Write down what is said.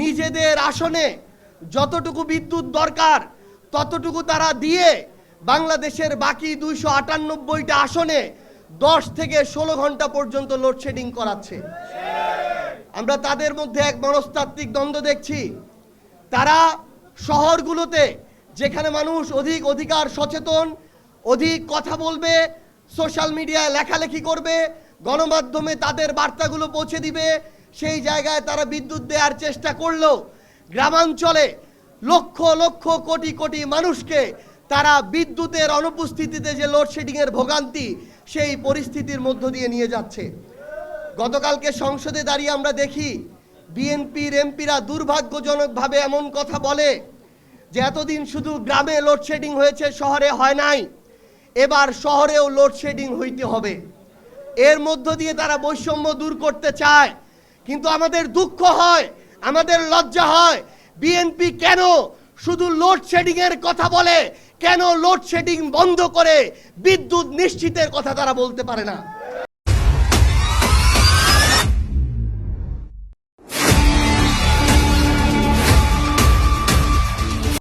নিজেদের আসনে যতটুকু বিদ্যুৎ দরকার ততটুকু তারা দিয়ে বাংলাদেশের বাকি 298টা আসনে 10 থেকে 16 ঘন্টা পর্যন্ত লোডশেডিং করাচ্ছে। আমরা তাদের মধ্যে এক মনস্তাত্ত্বিক দ্বন্দ্ব দেখছি। তারা শহরগুলোতে যেখানে মানুষ অধিকার সচেতন, অধিক কথা বলবে, সোশ্যাল মিডিয়ায় লেখালেখি করবে, গণমাধ্যমে তাদের বার্তাগুলো পৌঁছে দিবে, সেই জায়গায় তারা বিদ্যুৎ দেওয়ার চেষ্টা করলেও গ্রামাঞ্চলে লক্ষ লক্ষ কোটি কোটি মানুষকে তারা বিদ্যুতের অনুপস্থিতিতে যে লোডশেডিংয়ের ভোগান্তি, সেই পরিস্থিতির মধ্য দিয়ে নিয়ে যাচ্ছে। গতকালকে সংসদে দাঁড়িয়ে আমরা দেখি বিএনপির এমপিরা দুর্ভাগ্যজনকভাবে এমন কথা বলে যে এতদিন শুধু গ্রামে লোডশেডিং হয়েছে, শহরে হয় নাই, এবার শহরেও লোডশেডিং হইতে হবে। এর মধ্য দিয়ে তারা বৈষম্য দূর করতে চায়। কিন্তু আমাদের দুঃখ হয়, আমাদের লজ্জা হয়, বিএনপি কেন শুধু লোডশেডিংয়ের কথা বলে, কেন লোডশেডিং বন্ধ করে বিদ্যুৎ নিশ্চিতের কথা তারা বলতে পারে না।